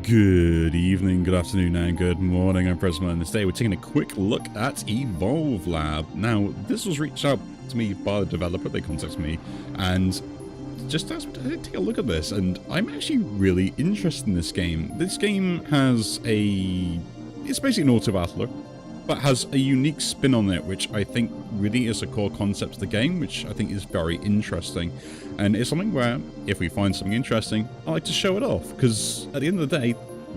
Good evening, good afternoon, and good morning. I'm Presma, and today we're taking a quick look at Evolve Lab. Now, this was reached out to me by the developer. They contacted me and just asked me to take a look at this, and I'm actually really interested in this game. This game has it's basically an auto-battler, but has a unique spin on it, which I think really is a core concept of the game, which I think is very interesting. And it's something where, if we find something interesting, I like to show it off, because at the end of the day,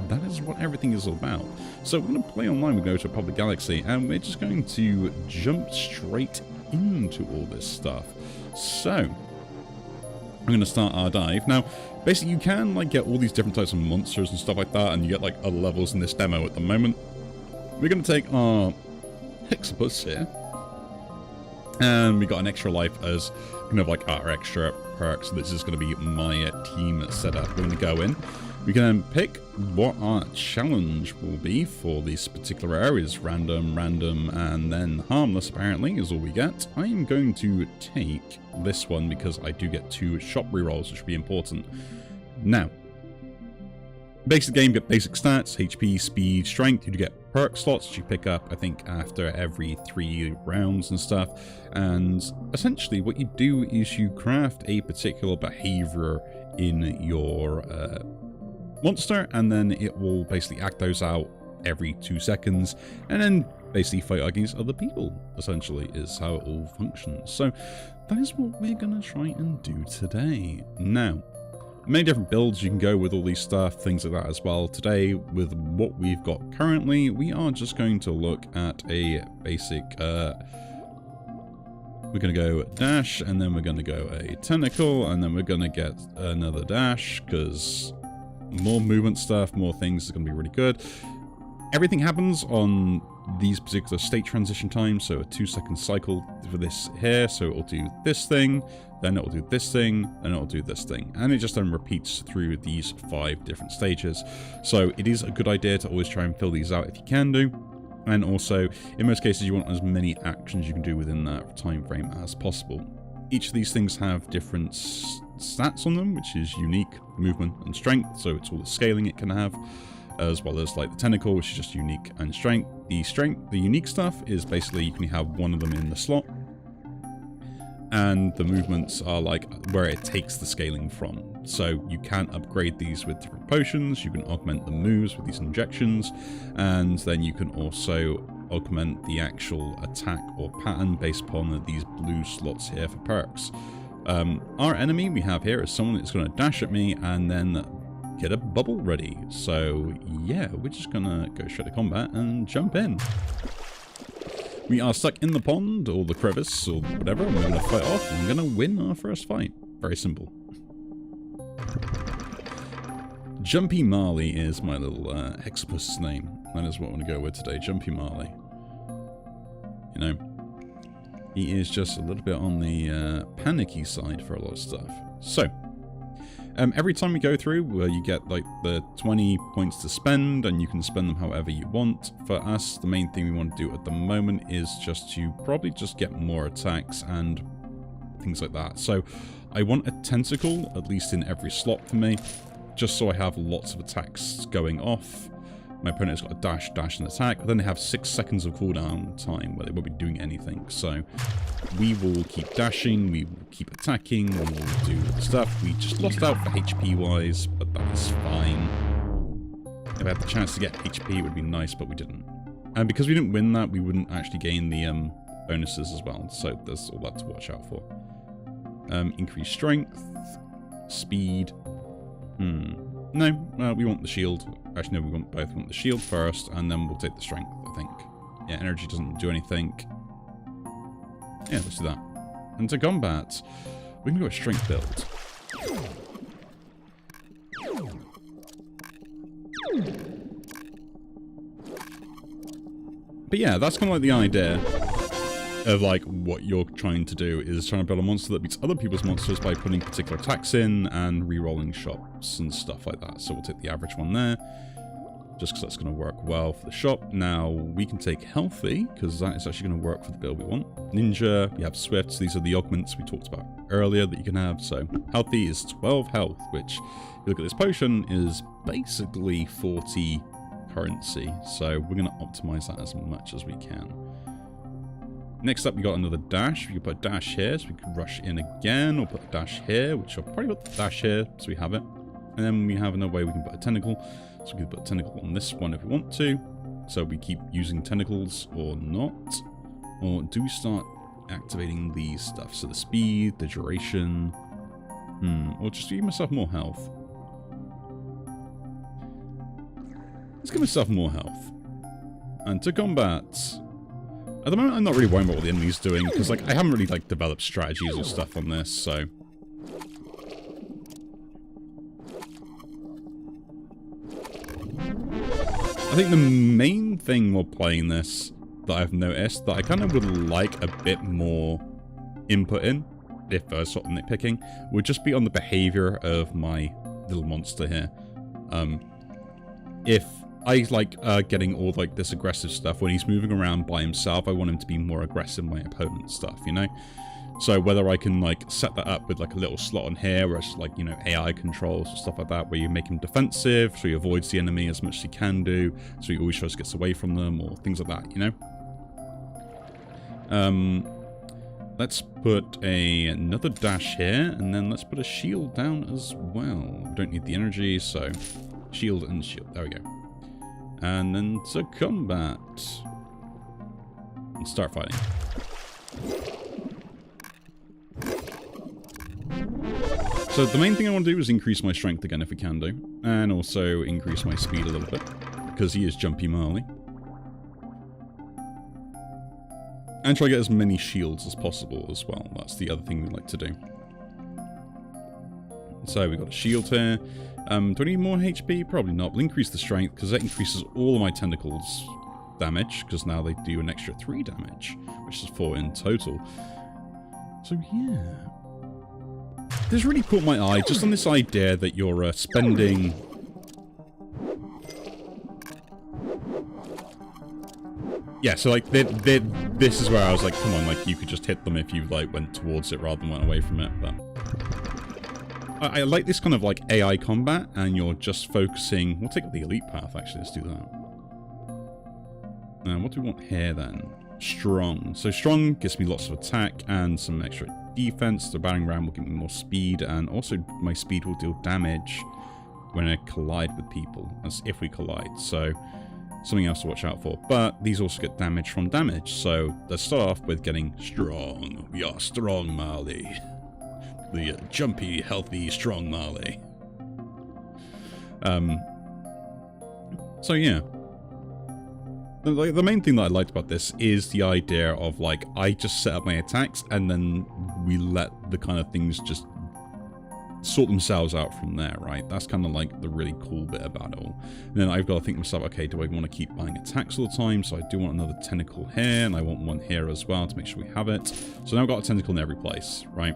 that is what everything is all about. So we're going to play online, we go to a public galaxy, and we're just going to jump straight into all this stuff. So, I'm going to start our dive. Now, basically you can get all these different types of monsters and stuff like that, and you get other levels in this demo at the moment. We're going to take our Hexapus here, and we got an extra life as our extra perks. So this is going to be my team setup. We're going to go in. We can then pick what our challenge will be for these particular areas. Random, and then harmless apparently is all we get. I am going to take this one because I do get 2 shop rerolls, which will be important. Now, basic game, get basic stats, HP, speed, strength. You do get perk slots that you pick up, I think, after every 3 rounds and stuff. And essentially what you do is you craft a particular behavior in your monster, and then it will basically act those out every 2 seconds, and then basically fight against other people, essentially, is how it all functions. So that is what we're going to try and do today. Now, many different builds you can go with all these stuff, things like that as well. Today, with what we've got currently, we are just going to look at a basic, we're going to go dash, and then we're going to go a tentacle, and then we're going to get another dash, because more movement stuff, more things is going to be really good. Everything happens on these particular state transition times, so a 2-second cycle for this here, so it'll do this thing, then it'll do this thing, and it'll do this thing. And it just then repeats through these 5 different stages. So it is a good idea to always try and fill these out if you can do. And also, in most cases, you want as many actions you can do within that time frame as possible. Each of these things have different stats on them, which is unique, movement, and strength, so it's all the scaling it can have, as well as the tentacle, which is just unique and strength. The unique stuff is basically you can have one of them in the slot, and the movements are where it takes the scaling from. So you can upgrade these with different potions, you can augment the moves with these injections, and then you can also augment the actual attack or pattern based upon these blue slots here for perks. Our enemy we have here is someone that's going to dash at me and then get a bubble ready. So yeah, we're just going to go straight to combat and jump in. We are stuck in the pond, or the crevice, or whatever, and we're going to fight off, and we're going to win our first fight. Very simple. Jumpy Marley is my little Hexapus name. That is what I'm going to go with today, Jumpy Marley. You know, he is just a little bit on the panicky side for a lot of stuff. So, every time we go through, you get the 20 points to spend, and you can spend them however you want. For us, the main thing we want to do at the moment is just to probably just get more attacks and things like that. So I want a tentacle, at least in every slot for me, just so I have lots of attacks going off. My opponent's got a dash, and attack, but then they have 6 seconds of cooldown time where they won't be doing anything. So we will keep dashing, we will keep attacking, we will do the stuff. We just lost out for HP wise, but that is fine. If I had the chance to get HP, it would be nice, but we didn't. And because we didn't win that, we wouldn't actually gain the bonuses as well. So there's all that to watch out for. Increased strength, speed. No, we want the shield. Actually, no, we want both. We want the shield first, and then we'll take the strength, I think. Yeah, energy doesn't do anything. Yeah, let's do that. And to combat, we can go a strength build. But yeah, that's kind of the idea of what you're trying to do, is trying to build a monster that beats other people's monsters by putting particular attacks in and re-rolling shots and stuff like that. So we'll take the average one there. just because that's going to work well for the shop. Now, we can take healthy, because that is actually going to work for the build we want. Ninja, we have swift, so these are the augments we talked about earlier that you can have. So healthy is 12 health, which, if you look at this potion, is basically 40 currency. So we're going to optimize that as much as we can. Next up, we got another dash. We can put a dash here, so we can rush in again, or put a dash here, which I'll probably put the dash here, so we have it. And then we have another way we can put a tentacle. So we can put a tentacle on this one if we want to. So we keep using tentacles or not. Or do we start activating these stuff? So the speed, the duration. Or just give myself more health. Let's give myself more health. And to combat. At the moment, I'm not really worrying about what the enemy's doing, because like I haven't really like developed strategies or stuff on this, so. I think the main thing while playing this that I've noticed that I kind of would like a bit more input in, if sort of nitpicking, would just be on the behavior of my little monster here. If I like getting all like this aggressive stuff when he's moving around by himself, I want him to be more aggressive in my opponent's stuff, you know? So whether I can like set that up with like a little slot on here where it's like, you know, AI controls and stuff like that, where you make him defensive so he avoids the enemy as much as he can do, so he always just gets away from them, or things like that, you know? Let's put another dash here, and then let's put a shield down as well. We don't need the energy, so shield and shield. There we go. And then to combat. And start fighting. So the main thing I want to do is increase my strength again if we can do. And also increase my speed a little bit. Because he is Jumpy Marley. And try to get as many shields as possible as well. That's the other thing we like to do. So we've got a shield here. Do I need more HP? Probably not. We'll increase the strength because that increases all of my tentacles damage. Because now they do an extra 3 damage. Which is 4 in total. So yeah. This really caught my eye, just on this idea that you're spending... Yeah, so like, this is where I was like, come on, like, you could just hit them if you, like, went towards it rather than went away from it, but... I like this kind of, like, AI combat, and you're just focusing... We'll take up the elite path, actually, let's do that. What do we want here, then? Strong. So strong gives me lots of attack and some extra defense. The battering ram will give me more speed, and also my speed will deal damage when I collide with people, as if we collide. So something else to watch out for. But these also get damage from damage. So let's start off with getting strong. We are strong Marley. The jumpy, healthy, strong Marley. So yeah. The main thing that I liked about this is the idea of, like, I just set up my attacks and then we let the kind of things just sort themselves out from there, right? That's kind of like the really cool bit about it all. And then I've got to think to myself, okay, do I want to keep buying attacks all the time? So I do want another tentacle here, and I want one here as well to make sure we have it. So now I've got a tentacle in every place, right?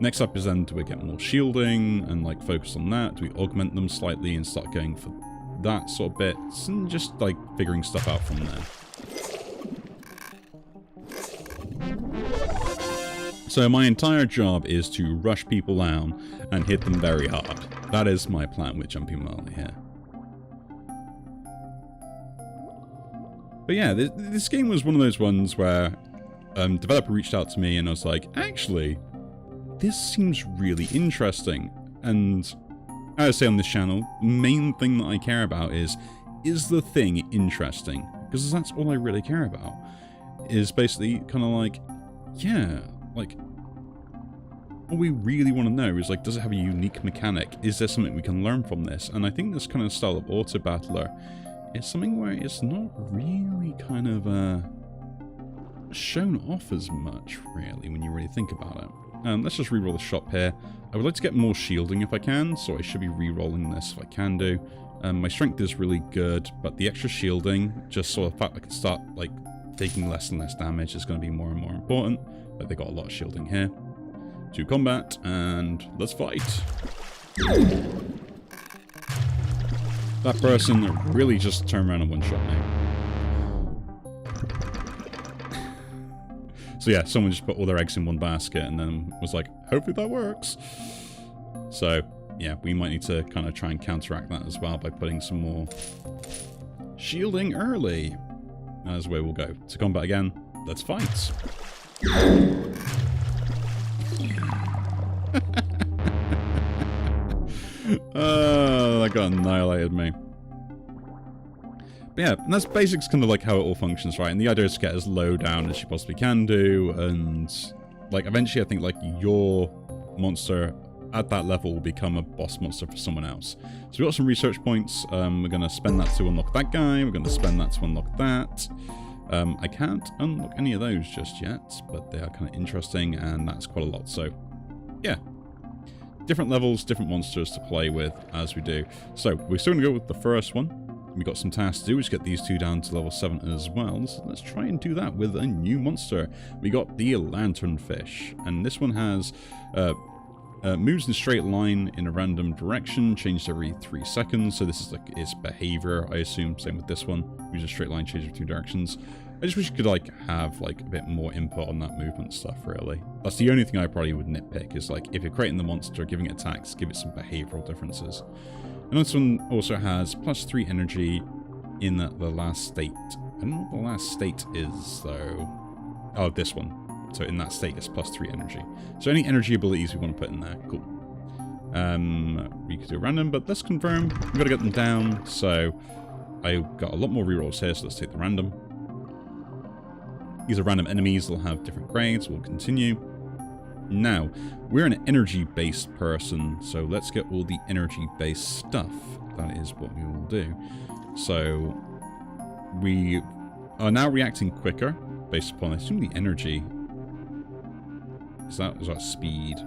Next up is then, do we get more shielding and, like, focus on that? Do we augment them slightly and start going for that sort of bits, and just like figuring stuff out from there. So my entire job is to rush people down and hit them very hard. That is my plan with Jumpy Marley here. But yeah, this game was one of those ones where developer reached out to me and I was like, actually, this seems really interesting. And as I say on this channel, main thing that I care about is the thing interesting? Because that's all I really care about. Is basically kind of like, yeah, like, what we really want to know is, like, does it have a unique mechanic? Is there something we can learn from this? And I think this kind of style of auto battler is something where it's not really kind of shown off as much, really, when you really think about it. Let's just reroll the shop here. I would like to get more shielding if I can, so I should be re-rolling this if I can do. My strength is really good, but the extra shielding, just so the fact I can start, like, taking less and less damage is going to be more and more important. But they got a lot of shielding here. To combat, and let's fight. That person really just turned around and one-shot me. So yeah, someone just put all their eggs in one basket and then was like, hopefully that works. So yeah, we might need to kind of try and counteract that as well by putting some more shielding early. That's where we'll go. To combat again, let's fight. That got annihilated me. But yeah, and that's basics kind of like how it all functions, right? And the idea is to get as low down as you possibly can do, and like eventually I think like your monster at that level will become a boss monster for someone else. So we've got some research points. We're going to spend that to unlock that guy. We're going to spend that to unlock that. I can't unlock any of those just yet, but they are kind of interesting, and that's quite a lot. So yeah, different levels, different monsters to play with as we do. So we're still going to go with the first one. We've got some tasks to do, which get these two down to level 7 as well. So let's try and do that with a new monster. We got the lanternfish, and this one has moves in a straight line in a random direction, changed every 3 seconds. So this is like its behavior, I assume. Same with this one. Moves in a straight line, changes every 2 directions. I just wish you could like have like a bit more input on that movement stuff, really. That's the only thing I probably would nitpick, is like if you're creating the monster, giving it attacks, give it some behavioral differences. And this one also has +3 energy in the last state. I don't know what the last state is, though. Oh, this one. So in that state, it's +3 energy. So any energy abilities we want to put in there. Cool. We could do random, but let's confirm. We've got to get them down. So I got a lot more rerolls here, so let's take the random. These are random enemies. They'll have different grades. We'll continue. Now, we're an energy-based person, so let's get all the energy-based stuff. That is what we will do. So, we are now reacting quicker, based upon, I assume, the energy. Is that speed?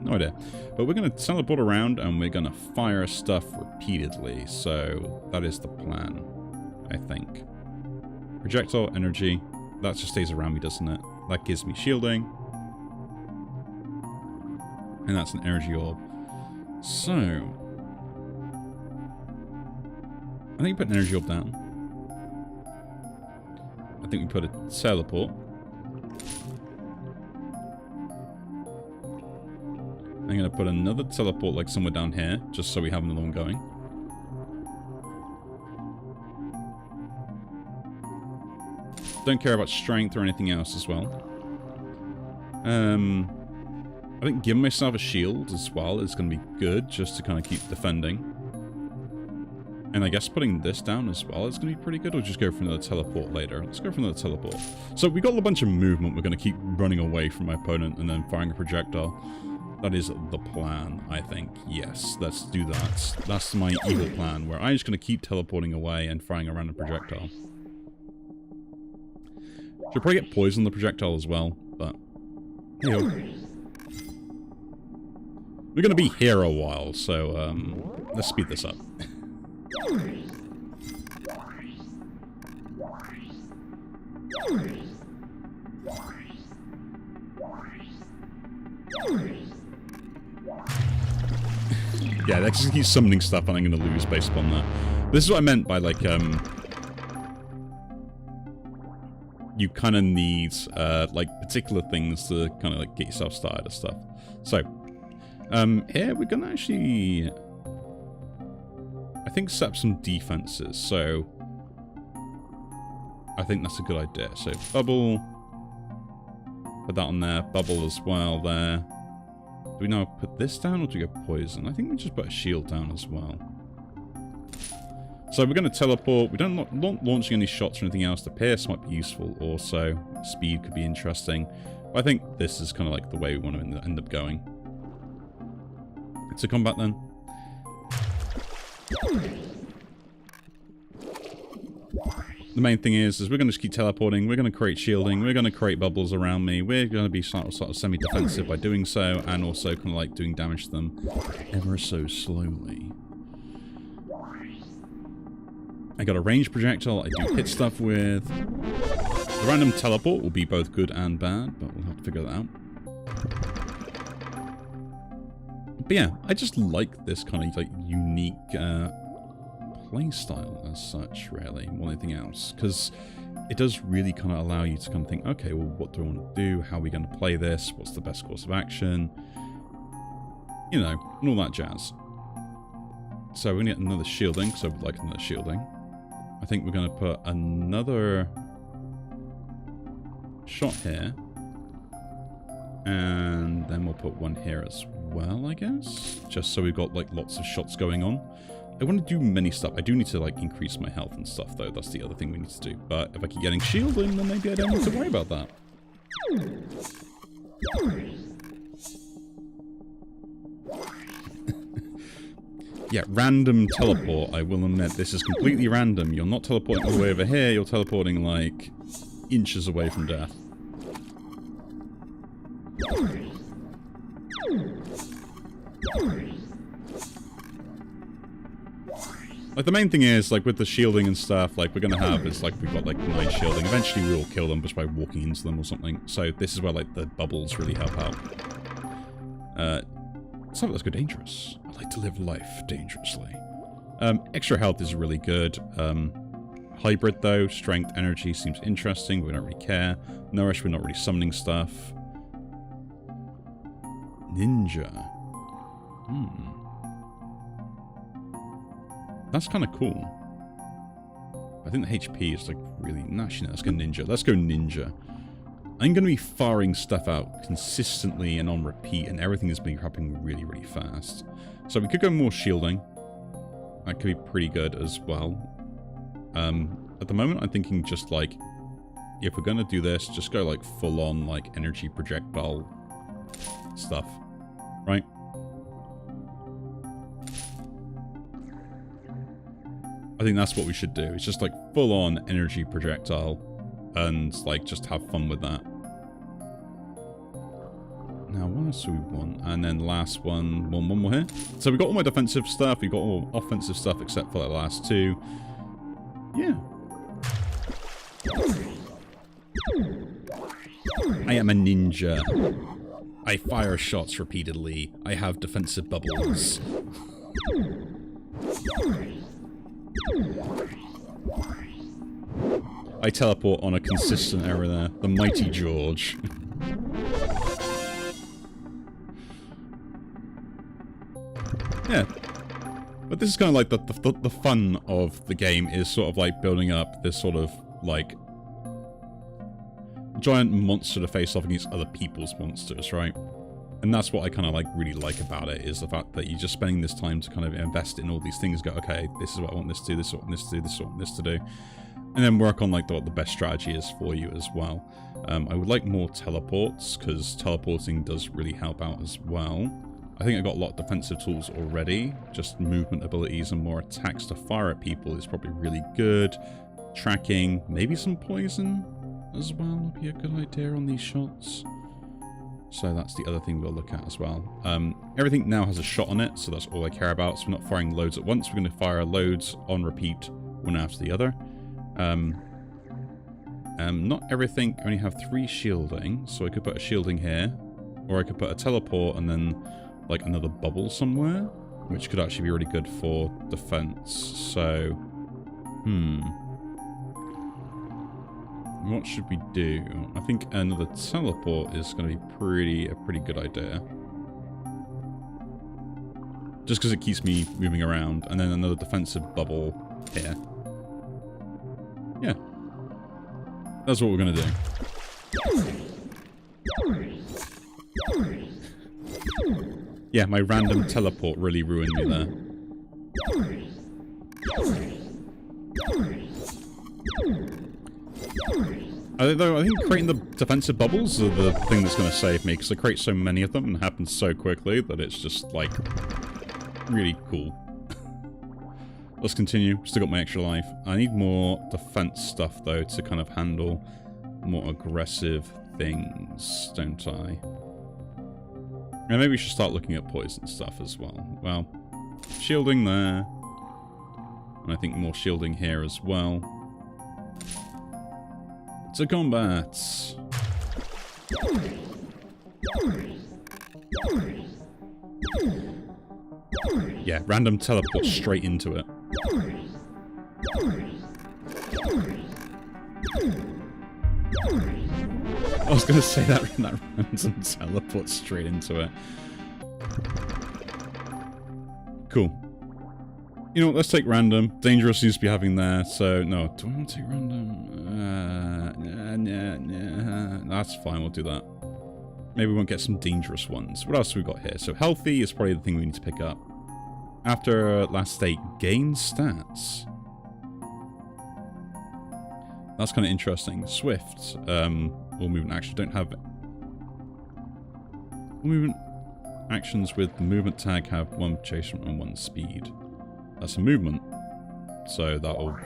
No idea. But we're going to teleport around, and we're going to fire stuff repeatedly. So, that is the plan, I think. Projectile energy. That just stays around me, doesn't it? That gives me shielding. And that's an energy orb. So, I think we put an energy orb down. I think we put a teleport. I'm going to put another teleport like somewhere down here, just so we have another one going. Don't care about strength or anything else as well. I think giving myself a shield as well is going to be good, just to kind of keep defending. And I guess putting this down as well is going to be pretty good. We'll just go for another teleport later. Let's go for another teleport. So we got a bunch of movement. We're going to keep running away from my opponent and then firing a projectile. That is the plan, I think. Yes, let's do that. That's my evil plan, where I'm just going to keep teleporting away and firing a random projectile. Should probably get poison on the projectile as well, but... Hey, we're going to be here a while, so let's speed this up. Yeah, that just keeps summoning stuff and I'm going to lose based upon that. This is what I meant by, like, you kind of need, like, particular things to kind of, like, get yourself started and stuff. So, here we're going to actually, I think, set up some defenses. So, I think that's a good idea. So, bubble, put that on there, bubble as well there. Do we now put this down, or do we go poison? I think we just put a shield down as well. So we're going to teleport. We don't launching any shots or anything else. The pierce might be useful also. Speed could be interesting. But I think this is kind of like the way we want to end up going. To combat then. The main thing is we're going to just keep teleporting. We're going to create shielding. We're going to create bubbles around me. We're going to be sort of semi-defensive by doing so, and also kind of like doing damage to them ever so slowly. I got a ranged projectile I do hit stuff with. The random teleport will be both good and bad, but we'll have to figure that out. But yeah, I just like this kind of like unique playstyle as such, really, more than anything else. Because it does really kind of allow you to kind of think, okay, well, what do I want to do? How are we going to play this? What's the best course of action? You know, and all that jazz. So we're going to get another shielding, because I would like another shielding. I think we're going to put another shot here. And then we'll put one here as well, I guess. Just so we've got, like, lots of shots going on. I want to do many stuff. I do need to, like, increase my health and stuff, though. That's the other thing we need to do. But if I keep getting shielding, then maybe I don't need to worry about that. Yeah, random teleport. I will admit, this is completely random. You're not teleporting all the way over here. You're teleporting, like, inches away from death. Like, the main thing is, like, with the shielding and stuff, like, we're gonna have is, like, we've got, like, 9 shielding. Eventually we will kill them just by walking into them or something. So this is where, like, the bubbles really help out. So let's go dangerous. I like to live life dangerously. Extra health is really good. Hybrid, though. Strength, energy seems interesting. We don't really care. Nourish, we're not really summoning stuff. Ninja. That's kind of cool. I think the HP is, like, really... Actually, no, let's go ninja. Let's go ninja. I'm going to be firing stuff out consistently and on repeat, and everything is being happening really, really fast. So we could go more shielding. That could be pretty good as well. At the moment, I'm thinking just, like, if we're going to do this, just go, like, full-on, like, energy projectile stuff. Right? I think that's what we should do. It's just, like, full-on energy projectile. And, like, just have fun with that. Now, what else do we want? And then last one more here. So we got all my defensive stuff. We got all offensive stuff except for the last two. Yeah. I am a ninja. I fire shots repeatedly. I have defensive bubbles. I teleport on a consistent error there. The mighty George. Yeah. But this is kind of like the fun of the game is sort of like building up this sort of like giant monster to face off against other people's monsters, right? And that's what I kind of like really like about it, is the fact that you're just spending this time to kind of invest in all these things, go, okay, this is what I want this to do, this is what I want this to do, this is what I want this to do. And then work on like what the best strategy is for you as well. I would like more teleports, because teleporting does really help out as well. I think I got a lot of defensive tools already. Just movement abilities and more attacks to fire at people is probably really good. Tracking, maybe some poison as well would be a good idea on these shots. So that's the other thing we'll look at as well. Everything now has a shot on it, so that's all I care about. So we're not firing loads at once. We're going to fire loads on repeat, one after the other. Not everything. I only have 3 shielding, so I could put a shielding here, or I could put a teleport and then like another bubble somewhere, which could actually be really good for defense. So, what should we do? I think another teleport is going to be a pretty good idea. Just because it keeps me moving around, and then another defensive bubble here. Yeah. That's what we're going to do. Yeah, my random teleport really ruined me there. Although I think creating the defensive bubbles are the thing that's going to save me, because I create so many of them and happen so quickly that it's just, like, really cool. Let's continue. Still got my extra life. I need more defense stuff, though, to kind of handle more aggressive things, don't I? And maybe we should start looking at poison stuff as well. Well, shielding there. And I think more shielding here as well. To combat. Yeah, random teleport straight into it. I was going to say that random teleport straight into it. Cool. You know what, let's take random. Dangerous seems to be having there, so no. Do I want to take random? That's fine, we'll do that. Maybe we won't get some dangerous ones. What else have we got here? So healthy is probably the thing we need to pick up. After last state, gain stats. That's kind of interesting. Swift, all movement actions don't have... All movement actions with the movement tag have 1 chase and 1 speed. That's a movement. So that'll...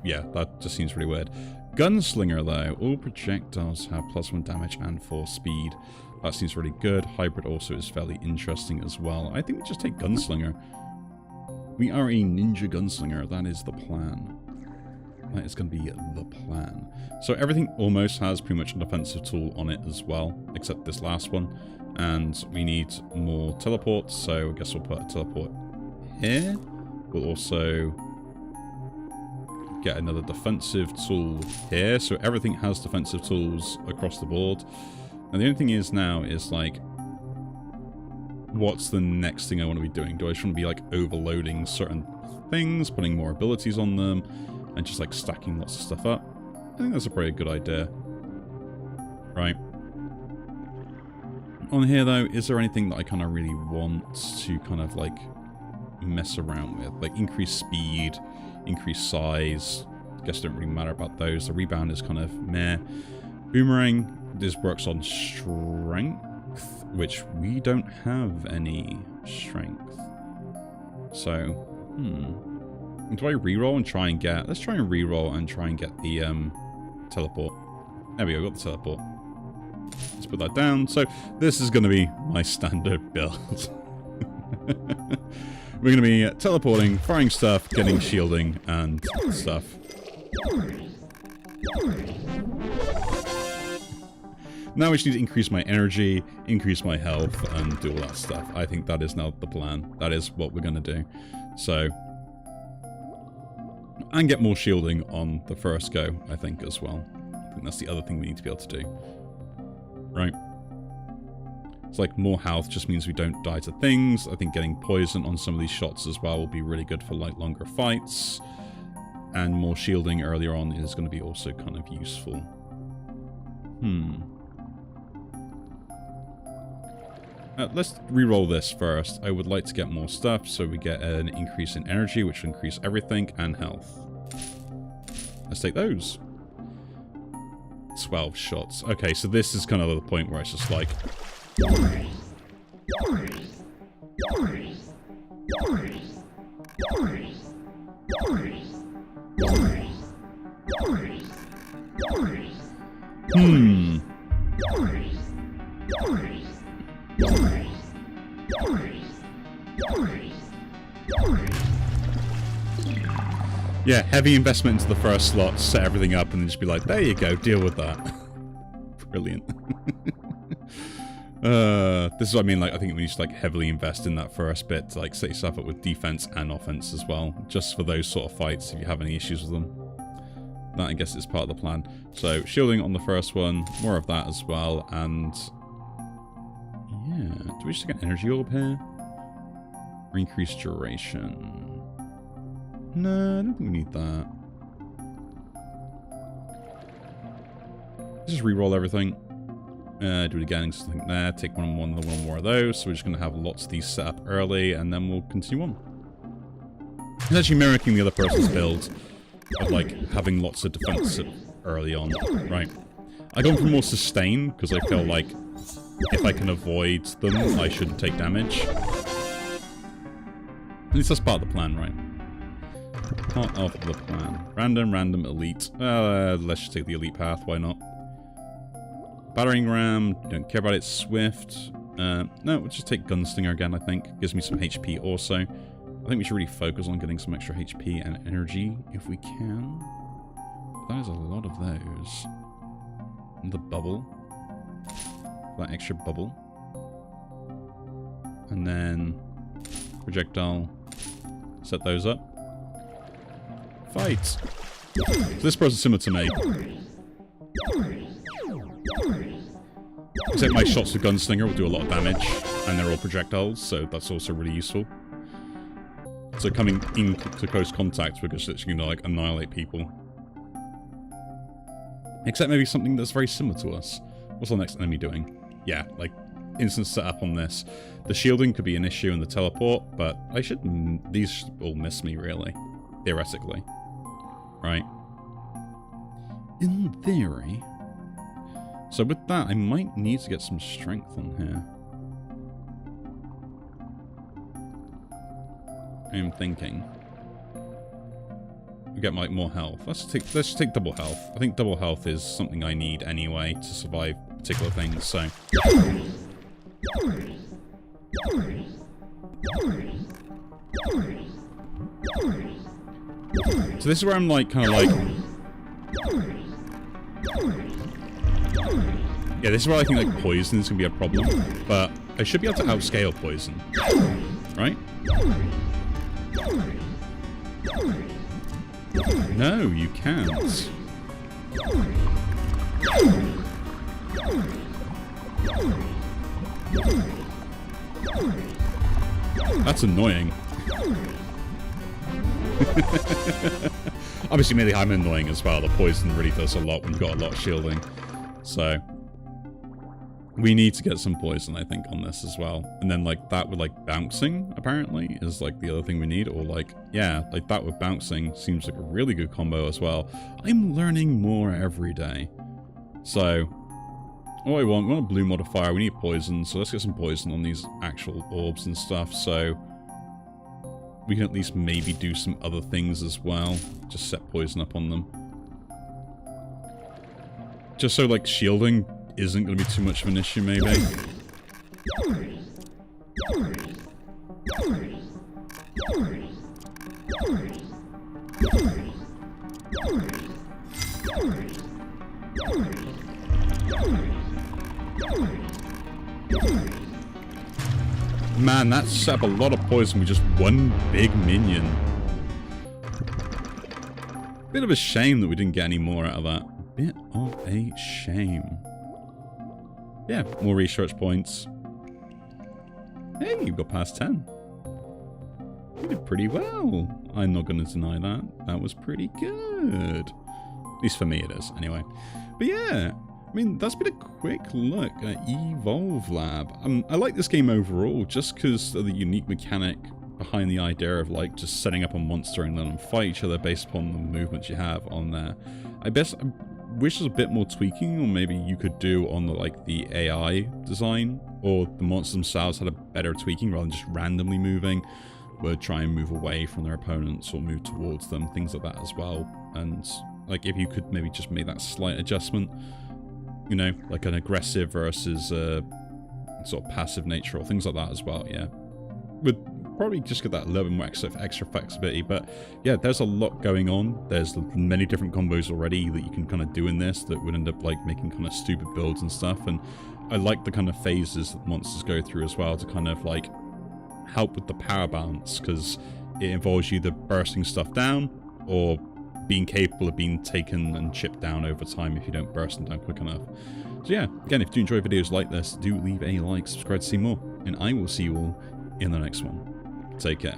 Yeah, that just seems really weird. Gunslinger, though. All projectiles have +1 damage and 4 speed. That seems really good. Hybrid also is fairly interesting as well. I think we just take Gunslinger. We are a ninja gunslinger. That is the plan. That is going to be the plan. So everything almost has pretty much a defensive tool on it as well, except this last one. And we need more teleports, so I guess we'll put a teleport here. We'll also get another defensive tool here. So everything has defensive tools across the board. And the only thing is now is like, what's the next thing I want to be doing? Do I just want to be like overloading certain things, putting more abilities on them, and just like stacking lots of stuff up? I think that's a pretty good idea. Right. On here though, is there anything that I kind of really want to kind of like mess around with? Like increase speed, increase size. I guess it don't really matter about those. The rebound is kind of meh. Boomerang, this works on strength, which we don't have any strength. So, do I reroll and try and get... Let's try and reroll and try and get the teleport. There we go, got the teleport. Let's put that down. So, this is going to be my standard build. We're going to be teleporting, firing stuff, getting shielding and stuff. Now we just need to increase my energy, increase my health, and do all that stuff. I think that is now the plan. That is what we're going to do. So, and get more shielding on the first go, I think, as well. I think that's the other thing we need to be able to do. Right. It's like more health just means we don't die to things. I think getting poison on some of these shots as well will be really good for like longer fights. And more shielding earlier on is going to be also kind of useful. Let's re-roll this first. I would like to get more stuff, so we get an increase in energy, which will increase everything, and health. Let's take those. 12 shots. Okay, so this is kind of the point where it's just like... Yeah, heavy investment into the first slot, set everything up, and then just be like, there you go, deal with that. Brilliant. This is what I mean, like, I think we need to, like, heavily invest in that first bit to, like, set yourself up with defense and offense as well, just for those sort of fights, if you have any issues with them. That, I guess, is part of the plan. So, shielding on the first one, more of that as well, and... yeah, do we just get an energy orb here? Or increased duration? No, I don't think we need that. Let's just re-roll everything. Do it again, something there. Take one more of those. So we're just going to have lots of these set up early, and then we'll continue on. It's actually mimicking the other person's build of like having lots of defense early on, right? I go for more sustain because I feel like if I can avoid them, I shouldn't take damage. At least that's part of the plan, right? Part of the plan. Random, elite. Let's just take the elite path, why not? Battering ram, don't care about it. Swift. No, we'll just take Gunslinger again, I think. Gives me some HP also. I think we should really focus on getting some extra HP and energy if we can. That is a lot of those. And the bubble. That extra bubble. And then projectile. Set those up. Fight! So this bros is similar to me. Except my shots with Gunslinger will do a lot of damage, and they're all projectiles, so that's also really useful. So coming into close contact, we're just literally gonna, like, annihilate people. Except maybe something that's very similar to us. What's our next enemy doing? Yeah, like, instant setup on this. The shielding could be an issue in the teleport, but these should all miss me, really. Theoretically. Right? In theory. So with that, I might need to get some strength on here. I'm thinking. We get like more health. Let's take double health. I think double health is something I need anyway to survive particular things, so. So this is where I'm like kinda like yeah, this is where I think like poison is gonna be a problem. But I should be able to outscale poison. Right? No, you can't. That's annoying. Obviously, maybe I'm annoying as well. The poison really does a lot when you've got a lot of shielding. So, we need to get some poison, I think, on this as well. And then, like, that with, like, bouncing, apparently, is, like, the other thing we need. Or, like, yeah, like, that with bouncing seems like a really good combo as well. I'm learning more every day. So, what I want, we want a blue modifier. We need poison, so let's get some poison on these actual orbs and stuff. So, we can at least maybe do some other things as well. Just set poison up on them. Just so, like, shielding isn't going to be too much of an issue, maybe. Man, that set up a lot of poison with just one big minion. Bit of a shame that we didn't get any more out of that. Bit of a shame. Yeah, more research points. Hey, you got past 10. You did pretty well. I'm not going to deny that. That was pretty good. At least for me it is, anyway. But yeah, I mean, that's been a quick look at Evolve Lab. I like this game overall, just because of the unique mechanic behind the idea of, like, just setting up a monster and letting them fight each other based upon the movements you have on there. I wish there's a bit more tweaking, or maybe you could do on the, like, the AI design, or the monsters themselves had a better tweaking rather than just randomly moving, would try and move away from their opponents or move towards them, things like that as well. And, like, if you could maybe just make that slight adjustment, you know, like an aggressive versus sort of passive nature or things like that as well, yeah. Would probably just get that a little bit more extra flexibility, but yeah, there's a lot going on. There's many different combos already that you can kind of do in this that would end up like making kind of stupid builds and stuff, and I like the kind of phases that monsters go through as well to kind of like help with the power balance, because it involves you either bursting stuff down or being capable of being taken and chipped down over time if you don't burst them down quick enough. So yeah, again, if you enjoy videos like this, do leave a like, subscribe to see more, and I will see you all in the next one. Take care.